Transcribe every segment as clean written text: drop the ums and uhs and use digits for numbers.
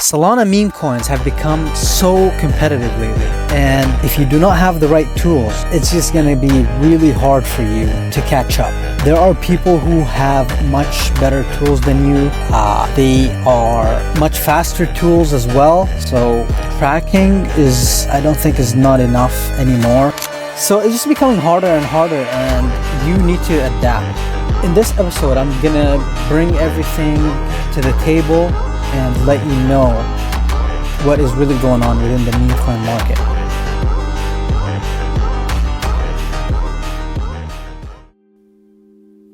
Solana meme coins have become so competitive lately, and if you do not have the right tools, it's just going to be really hard for you to catch up. There are people who have much better tools than you. They are much faster tools as well. So tracking I don't think is not enough anymore. So it's just becoming harder and harder, and you need to adapt. In this episode, I'm gonna bring everything to the table and let you know what is really going on within the meme coin market.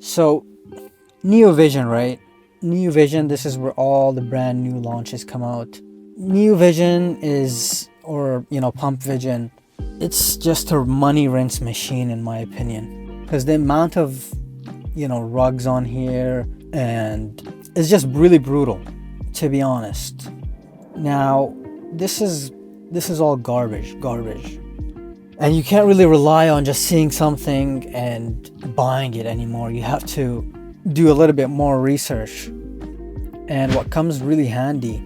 So, Neo Vision, right? Neo Vision, this is where all the brand new launches come out. Neo Vision is, or Pump Vision, it's just a money rinse machine in my opinion. Because the amount of, rugs on here, and it's just really brutal, to be honest. Now, this is all garbage. And you can't really rely on just seeing something and buying it anymore. You have to do a little bit more research. And what comes really handy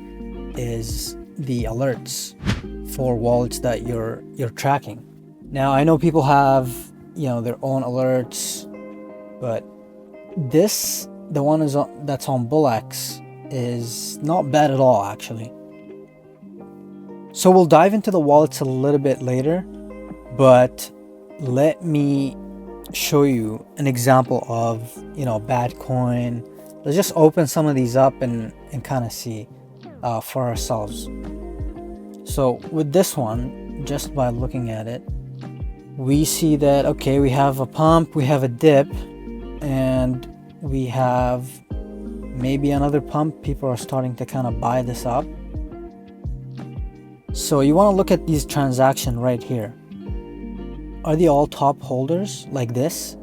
is the alerts for wallets that you're tracking. Now, I know people have, their own alerts, but the one that's on BullX is not bad at all, actually. So we'll dive into the wallets a little bit later, but let me show you an example of bad coin. Let's just open some of these up and kind of see for ourselves. So with this one, just by looking at it, we see that okay, we have a pump, we have a dip, and we have maybe another pump. People are starting to kind of buy this up. So you want to look at these transactions right here. Are they all top holders like this?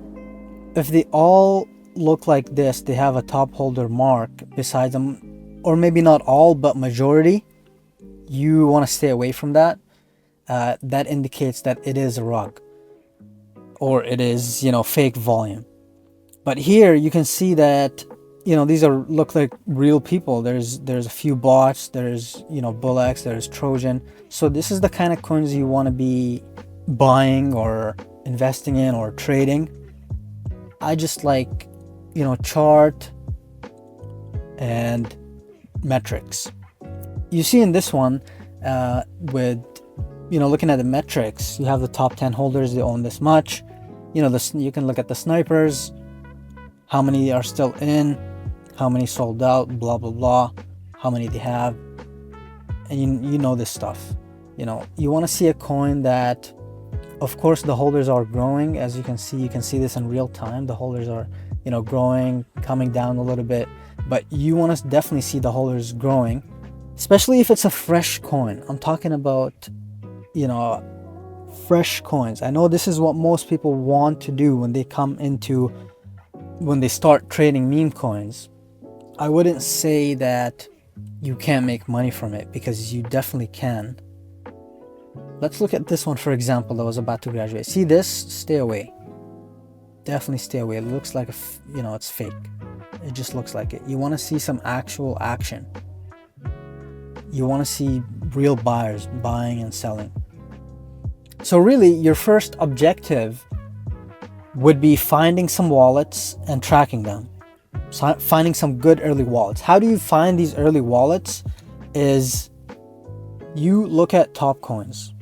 If they all look like this, they have a top holder mark beside them, or maybe not all, but majority, you want to stay away from that. That indicates that it is a rug, or it is, fake volume. But here you can see that, these look like real people. There's a few bots, there's, BullX, there's Trojan. So this is the kind of coins you want to be buying or investing in or trading. I just like, chart and metrics. You see in this one, with, looking at the metrics, you have the top 10 holders, they own this much. You can look at the snipers, how many are still in, how many sold out, blah blah blah, how many they have, and you know this stuff. You want to see a coin that, of course, the holders are growing. As you can see this in real time. The holders are growing, coming down a little bit, but you want to definitely see the holders growing, especially if it's a fresh coin. I'm talking about fresh coins. I know this is what most people want to do when they start trading meme coins. I wouldn't say that you can't make money from it, because you definitely can. Let's look at this one, for example, that was about to graduate. See this? Stay away. Definitely stay away. It looks like it's fake. It just looks like it. You want to see some actual action. You want to see real buyers buying and selling. So really, your first objective would be finding some wallets and tracking them. Finding some good early wallets. How do you find these early wallets? Is you look at top coins.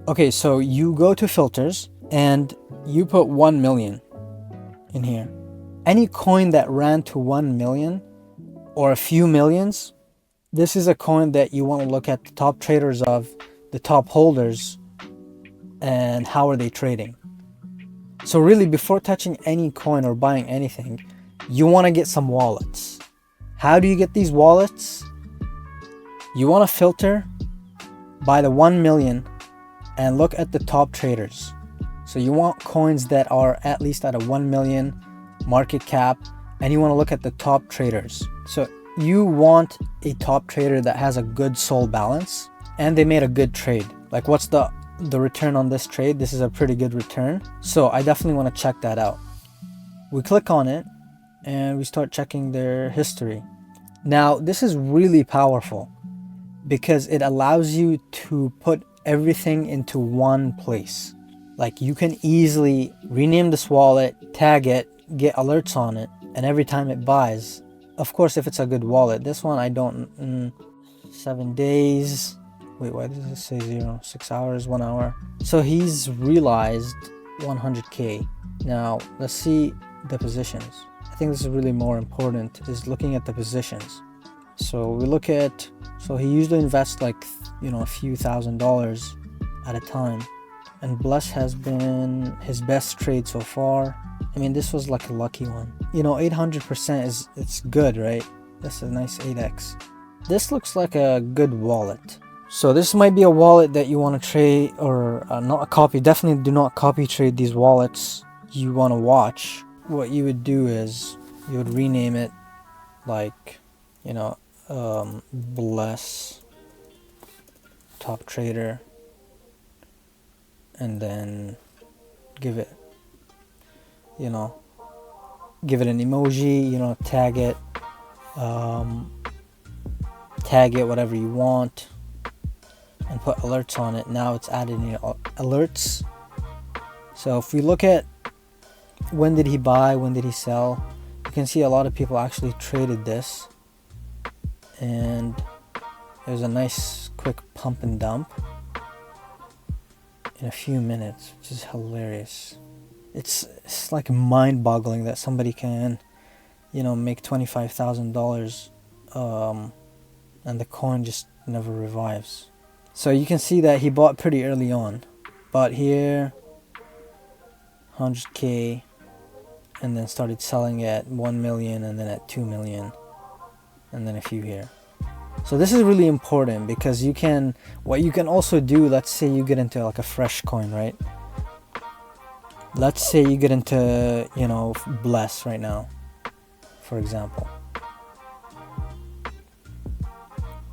Okay, so you go to filters and you put 1 million in here. Any coin that ran to 1 million or a few millions, this is a coin that you want to look at the top traders of, the top holders, and how are they trading. So really, before touching any coin or buying anything, you want to get some wallets. How do you get these wallets? You want to filter by the 1 million and look at the top traders. So you want coins that are at least at a 1 million market cap, and you want to look at the top traders. So you want a top trader that has a good SOL balance and they made a good trade. Like, what's the return on this trade? This is a pretty good return. So I definitely want to check that out. We click on it and we start checking their history. Now, this is really powerful. because it allows you to put everything into one place. Like you can easily rename this wallet, tag it, get alerts on it, and every time it buys, of course if it's a good wallet. This one I don't, 7 days. Wait, why does it say 0? 6 hours, 1 hour. So he's realized 100k. Now let's see the positions. I think this is really more important, is looking at the positions. So we look at, so he usually invests like, a few $1,000s at a time, and Bless has been his best trade so far. I mean, this was like a lucky one. 800% it's good, right? That's a nice 8x. This looks like a good wallet. So this might be a wallet that you want to trade, or not a copy. Definitely do not copy trade these wallets. You want to watch. What you would do is you would rename it like, Bless Top Trader, and then give it an emoji, tag it whatever you want, and put alerts on it. Now it's added alerts. So if we look at when did he buy, when did he sell, you can see a lot of people actually traded this, and there's a nice quick pump and dump in a few minutes, which is hilarious. It's like mind-boggling that somebody can make $25,000 and the coin just never revives. So you can see that he bought pretty early on, bought here 100k, and then started selling at 1 million, and then at 2 million, and then a few here. So this is really important, because what you can also do, let's say you get into like a fresh coin, right? Let's say you get into Bless right now, for example.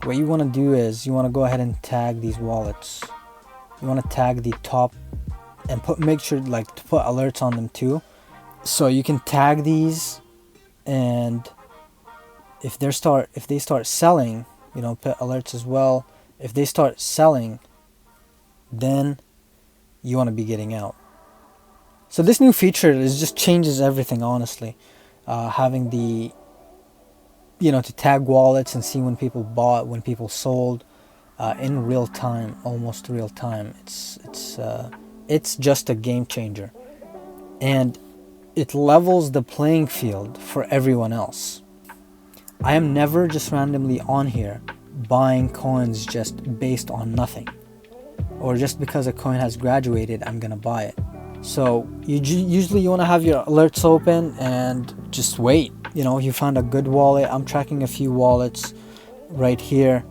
What you want to do is you want to go ahead and tag these wallets. You want to tag the top and make sure to put alerts on them too. So you can tag these, and if they start selling, put alerts as well. If they start selling, then you want to be getting out. So this new feature just changes everything, honestly. Having the to tag wallets and see when people bought, when people sold, in real time, almost real time. It's just a game changer, and it levels the playing field for everyone else. I am never just randomly on here buying coins just based on nothing, or just because a coin has graduated I'm gonna buy it. So usually you want to have your alerts open and just wait. You found a good wallet. I'm tracking a few wallets right here.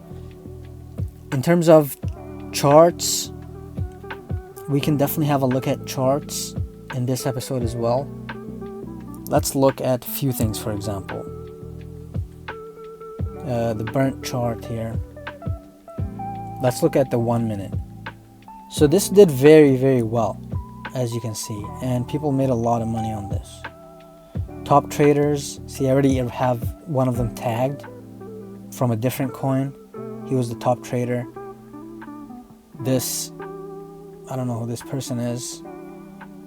In terms of charts, we can definitely have a look at charts in this episode as well. Let's look at a few things. For example, the burnt chart here. Let's look at the 1 minute. So this did very, very well, as you can see, and people made a lot of money on this. Top traders, see, I already have one of them tagged from a different coin. He was the top trader. This, I don't know who this person is,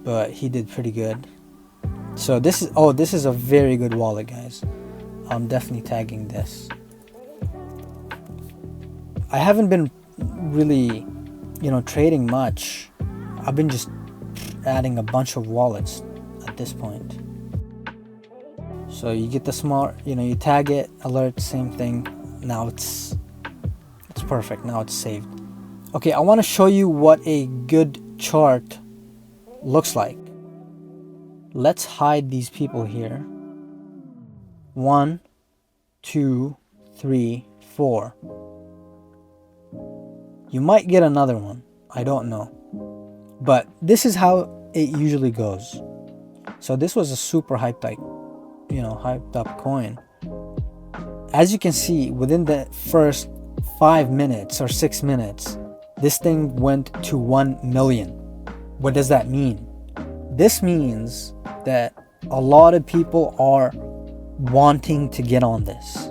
but he did pretty good. So this is a very good wallet, guys. I'm definitely tagging this. I haven't been really trading much. I've been just adding a bunch of wallets at this point. So you get the smart, you tag it, alert, same thing. Now it's perfect. Now it's saved. Okay, I want to show you what a good chart looks like. Let's hide these people here. 1, 2, 3, 4. You might get another one. I don't know. But this is how it usually goes. So this was a super hyped up coin. As you can see, within the first 5 minutes or 6 minutes, this thing went to 1 million. What does that mean? This means that a lot of people are wanting to get on this.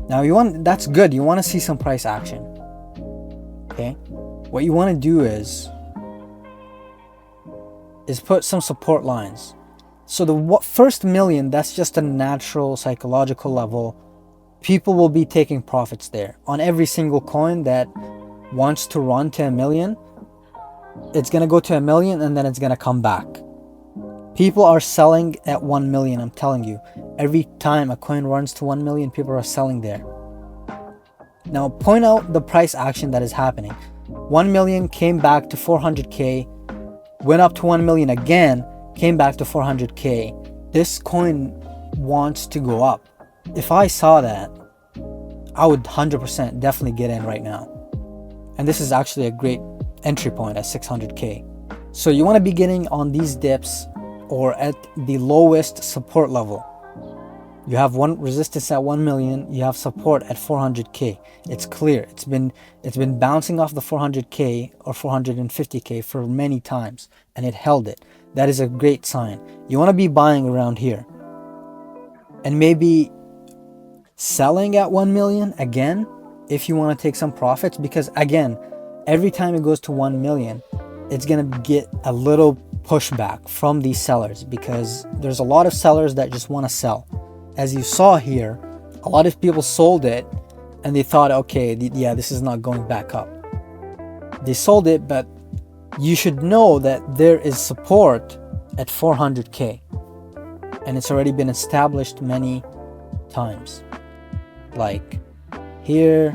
Now that's good. You want to see some price action. Okay, what you want to do is put some support lines. So the first million, that's just a natural psychological level. People will be taking profits there on every single coin that wants to run to 1 million. It's gonna go to 1 million and then it's gonna come back. People are selling at 1 million. I'm telling you, every time a coin runs to 1 million, people are selling there. Now point out the price action that is happening. 1 million came back to 400k, went up to 1 million again, came back to 400k. This coin wants to go up. If I saw that, I would 100% definitely get in right now. And this is actually a great entry point at 600k. So you want to be getting on these dips or at the lowest support level. You have one resistance at 1 million, you have support at 400k. It's clear. It's been bouncing off the 400k or 450k for many times, and it held it. That is a great sign. You want to be buying around here and maybe selling at 1 million again if you want to take some profits, because again, every time it goes to 1 million, it's going to get a little pushback from these sellers, because there's a lot of sellers that just want to sell. As you saw here, a lot of people sold it and they thought, okay, yeah, this is not going back up. They sold it, but you should know that there is support at 400k, and it's already been established many times, like here,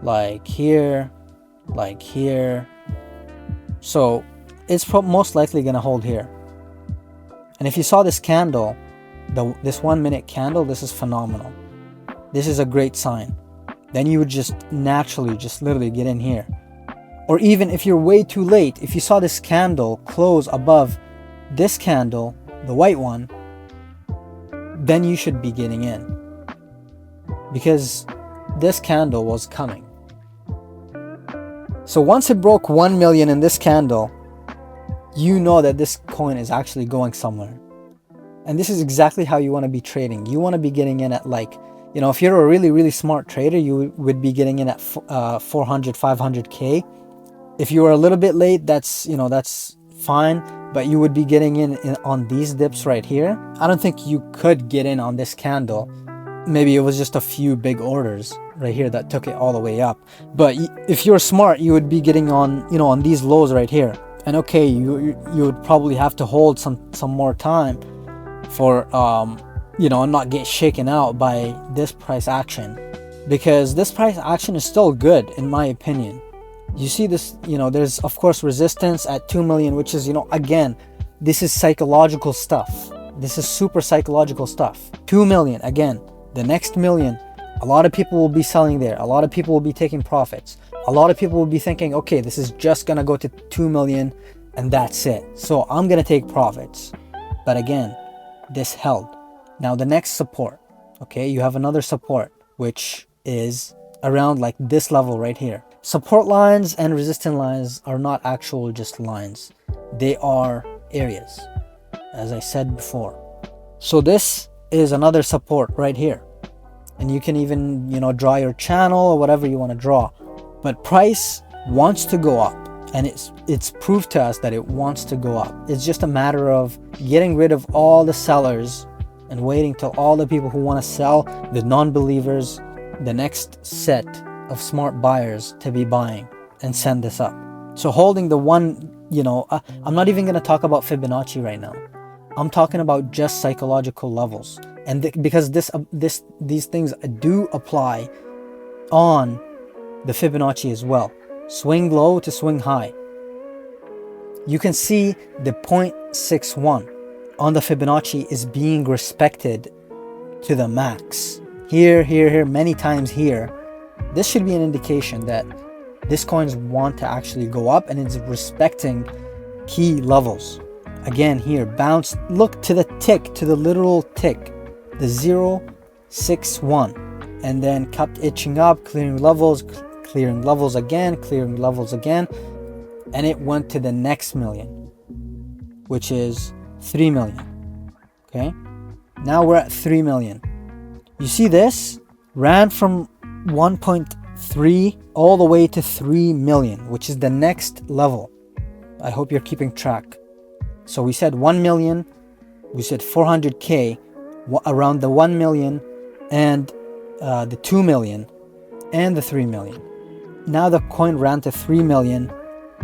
like here, like here. So it's most likely going to hold here. And if you saw this candle, this 1 minute candle, this is phenomenal. This is a great sign. Then you would just naturally just literally get in here. Or even if you're way too late, if you saw this candle close above this candle, the white one, then you should be getting in, because this candle was coming. So once it broke 1 million in this candle, you know that this coin is actually going somewhere. And this is exactly how you want to be trading. You want to be getting in at, like, you know, if you're a really, really smart trader, you would be getting in at 400, 500k. If you were a little bit late, that's, you know, that's fine, but you would be getting in on these dips right here. I don't think you could get in on this candle. Maybe it was just a few big orders right here that took it all the way up. But if you're smart, you would be getting on, you know, on these lows right here. And okay, you would probably have to hold some more time for you know, not get shaken out by this price action, because this price action is still good in my opinion. You see this, you know, there's of course resistance at 2 million, which is, you know, again, this is psychological stuff. This is super psychological stuff. 2 million, again, the next million, a lot of people will be selling there. A lot of people will be taking profits. A lot of people will be thinking, okay, this is just gonna go to 2 million and that's it. So I'm gonna take profits. But again, this held. Now the next support, okay, you have another support, which is around like this level right here. Support lines and resistance lines are not actual just lines. They are areas, as I said before. So this is another support right here. And you can even, you know, draw your channel or whatever you want to draw. But price wants to go up, and it's proved to us that it wants to go up. It's just a matter of getting rid of all the sellers and waiting till all the people who want to sell, the non-believers, the next set of smart buyers to be buying and send this up. So holding the one, you know, I'm not even going to talk about Fibonacci right now. I'm talking about just psychological levels. And because these things do apply on the Fibonacci as well. Swing low to swing high. You can see the 0.61 on the Fibonacci is being respected to the max. Here, many times here. This should be an indication that this coins want to actually go up, and it's respecting key levels. Again, here, bounce, look to the tick, to the literal tick, the 0.61, and then kept itching up, clearing levels again, and it went to the next million, which is 3 million. Okay, now we're at 3 million. You see this ran from 1.5 3 all the way to 3 million, which is the next level. I hope you're keeping track. So we said 1 million, we said 400k, around the 1 million, and the 2 million, and the 3 million. Now the coin ran to 3 million.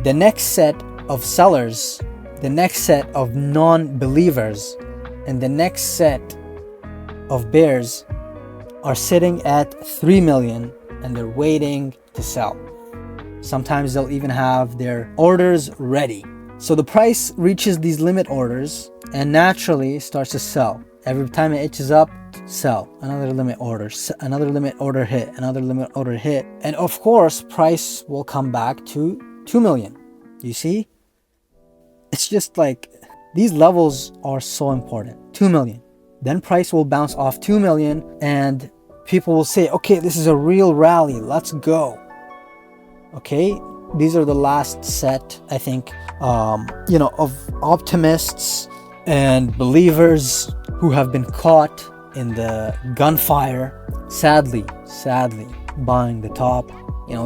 The next set of sellers, the next set of non-believers, and the next set of bears are sitting at 3 million, and they're waiting to sell. Sometimes they'll even have their orders ready. So the price reaches these limit orders and naturally starts to sell. Every time it itches up, sell. Another limit order, another limit order hit, another limit order hit. And of course, price will come back to 2 million. You see? It's just like, these levels are so important. 2 million. Then price will bounce off 2 million and people will say, okay, this is a real rally. Let's go. Okay. These are the last set, I think, of optimists and believers who have been caught in the gunfire, sadly buying the top.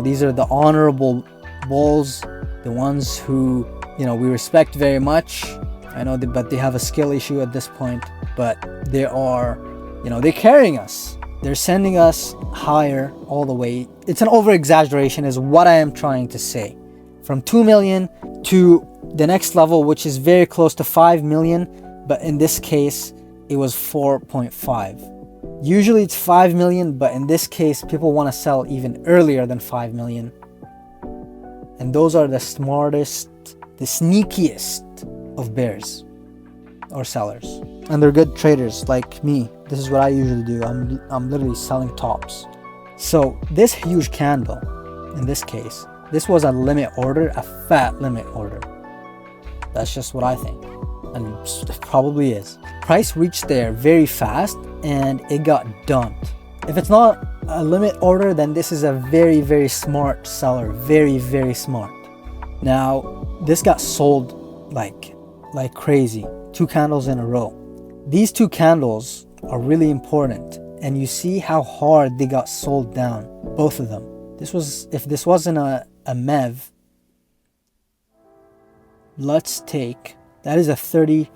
These are the honorable bulls, the ones who we respect very much. I know but they have a skill issue at this point, but they are, they're carrying us. They're sending us higher all the way. It's an over exaggeration is what I am trying to say. From 2 million to the next level, which is very close to 5 million, but in this case it was 4.5. Usually it's 5 million, but in this case people want to sell even earlier than 5 million. And those are the smartest, the sneakiest of bears or sellers, and they're good traders like me. This is what I usually do. I'm literally selling tops. So this huge candle, in this case, this was a limit order, a fat limit order. That's just what I think, and it probably is. Price reached there very fast and it got dumped. If it's not a limit order, then this is a very, very smart seller. Very, very smart. Now this got sold like crazy. 2 candles in a row. These 2 candles are really important, and you see how hard they got sold down, both of them. If this wasn't a MEV, let's take, that is a 35%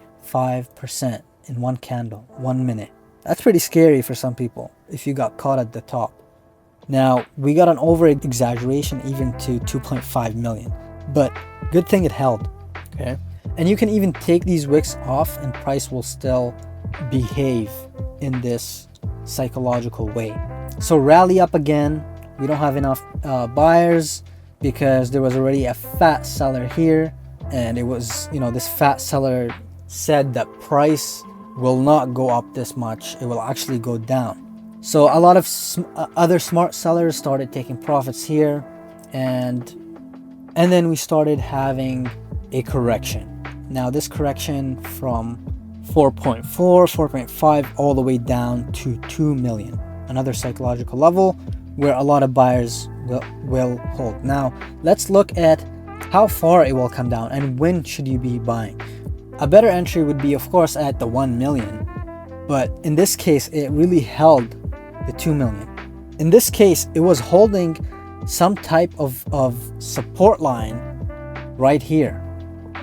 in 1 candle, 1 minute. That's pretty scary for some people if you got caught at the top. Now we got an over exaggeration even to 2.5 million, but good thing it held. Okay. And you can even take these wicks off and price will still behave in this psychological way. So rally up again. We don't have enough buyers because there was already a fat seller here, and it was, this fat seller said that price will not go up this much. It will actually go down. So a lot of other smart sellers started taking profits here, and then we started having a correction. Now this correction from 4.4, 4.5 all the way down to 2 million. Another psychological level where a lot of buyers will hold. Now let's look at how far it will come down and when should you be buying. A better entry would be, of course, at the 1 million. But in this case, it really held the 2 million. In this case, it was holding some type of support line right here.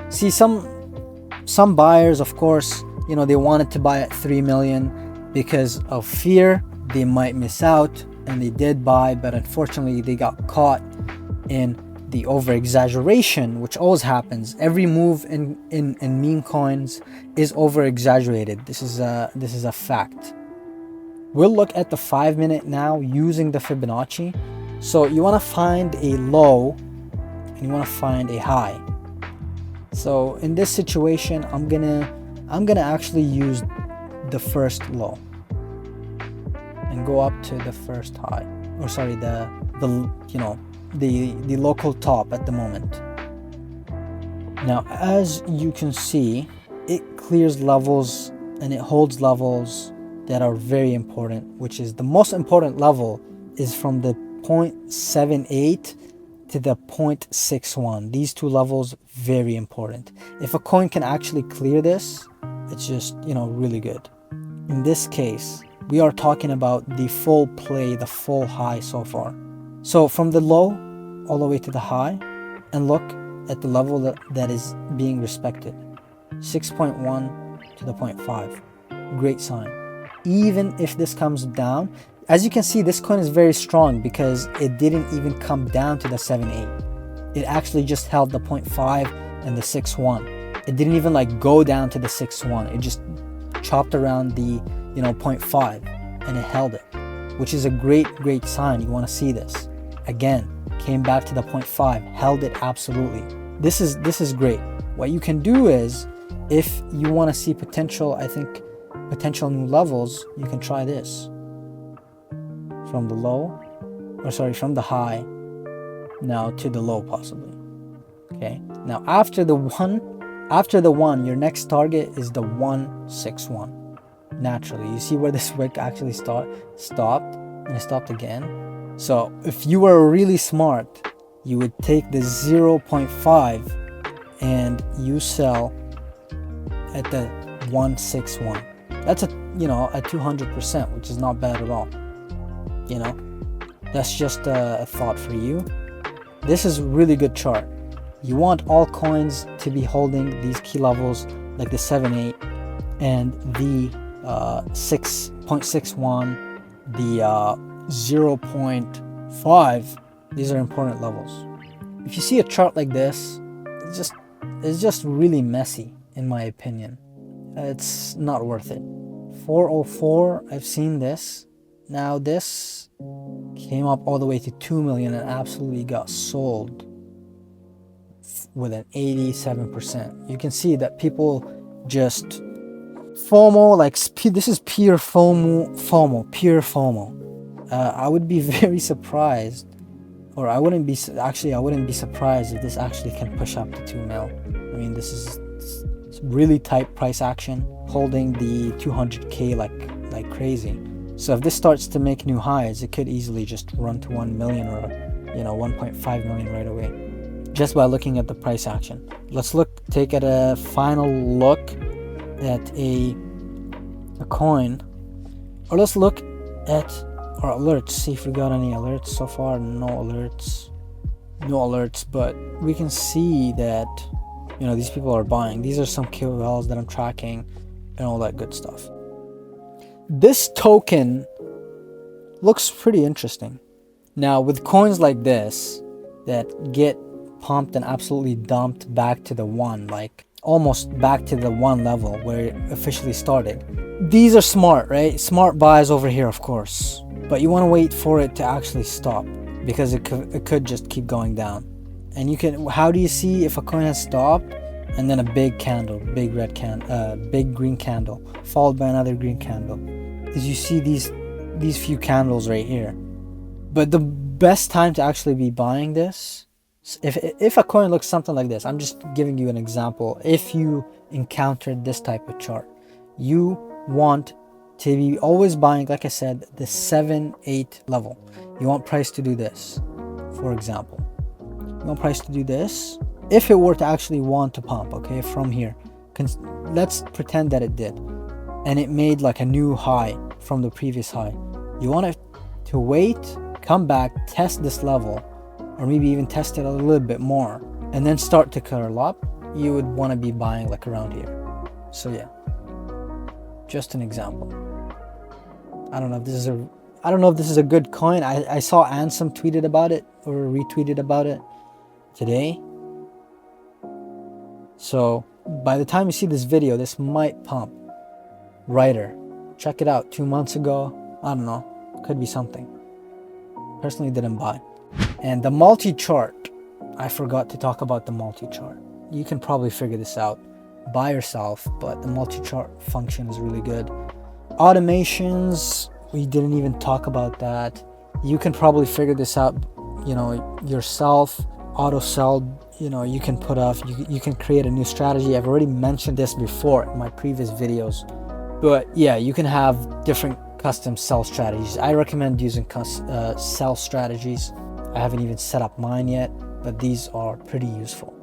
See, some buyers, of course, they wanted to buy at 3 million because of fear they might miss out, and they did buy, but unfortunately they got caught in the over exaggeration, which always happens. Every move in meme coins is over exaggerated. This is a fact. We'll look at the 5 minute now using the Fibonacci. So you want to find a low and you want to find a high. So in this situation, I'm gonna actually use the first low and go up to the first high, or sorry, the local top at the moment. Now, as you can see, it clears levels and it holds levels that are very important, which is the most important level is from the 0.78 to the 0.61. These 2 levels, very important. If a coin can actually clear this, it's just, really good. In this case, we are talking about the full play, the full high so far. So from the low all the way to the high, and look at the level that is being respected. 6.1 to the 0.5. Great sign. Even if this comes down, as you can see, this coin is very strong because it didn't even come down to the 7.8. It actually just held the 0.5 and the 6.1. It didn't even like go down to the 6.1. It just chopped around the 0.5 and it held it, which is a great sign. You want to see this. Again, came back to the 0.5, held it absolutely. This is great. What you can do is, if you want to see potential new levels, you can try this. From the high now to the low possibly. Okay. Now after the one, your next target is the 161. Naturally, you see where this wick actually stopped and it stopped again. So if you were really smart, you would take the 0.5 and you sell at the 161. That's a 200%, which is not bad at all. That's just a thought for you. This is a really good chart. You want all coins to be holding these key levels like the 7.8 and the 6.61, the 0.5. These are important levels. If you see a chart like this, it's just really messy in my opinion. It's not worth it. 404, I've seen this. Now this came up all the way to 2 million and absolutely got sold with an 87%. You can see that people just FOMO, like this is pure FOMO. I would be very surprised, or I wouldn't be surprised if this actually can push up to 2 mil. I mean, this is really tight price action, holding the 200k like crazy. So if this starts to make new highs, it could easily just run to 1 million or 1.5 million right away, just by looking at the price action. Let's take a final look at a coin, or let's look at our alerts, see if we got any alerts. So far no alerts, but we can see that these people are buying. These are some KOLs that I'm tracking and all that good stuff. This token looks pretty interesting. Now with coins like this that get pumped and absolutely dumped back to the one, like almost back to the one level where it officially started, these are smart, right? Smart buys over here, of course, but you want to wait for it to actually stop, because it could just keep going down. And how do you see if a coin has stopped and then a big candle, big green candle followed by another green candle? Is you see these few candles right here. But the best time to actually be buying this, if a coin looks something like this, I'm just giving you an example. If you encountered this type of chart, you want to be always buying, like I said, the 7-8 level. You want price to do this, for example. You want price to do this. If it were to actually want to pump, okay, from here, let's pretend that it did, and it made like a new high from the previous high. You want it to wait, come back, test this level, or maybe even test it a little bit more, and then start to curl up. You would want to be buying like around here. So yeah, just an example. I don't know if this is a good coin. I saw Ansem tweeted about it or retweeted about it today. So by the time you see this video, this might pump. Writer, check it out. 2 months ago, I don't know, could be something. Personally didn't buy. And the multi-chart, I forgot to talk about the multi-chart. You can probably figure this out by yourself, but the multi-chart function is really good. Automations, we didn't even talk about that. You can probably figure this out, yourself. Auto sell, you can put off, you can create a new strategy. I've already mentioned this before in my previous videos, but yeah, you can have different custom sell strategies. I recommend using sell strategies. I haven't even set up mine yet, but these are pretty useful.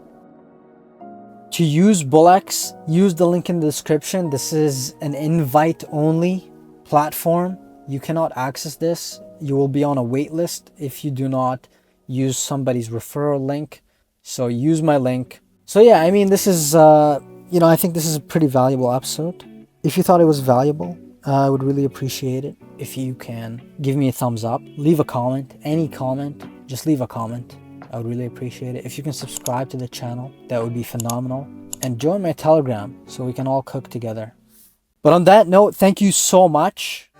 To use Bullex, use the link in the description. This is an invite only platform. You cannot access this You will be on a wait list if you do not use somebody's referral link. So use my link. So yeah, I mean, this is, I think this is a pretty valuable episode. If you thought it was valuable, I would really appreciate it if you can give me a thumbs up, leave a comment, any comment, just leave a comment. I would really appreciate it. If you can subscribe to the channel, that would be phenomenal. And join my Telegram so we can all cook together. But on that note, thank you so much.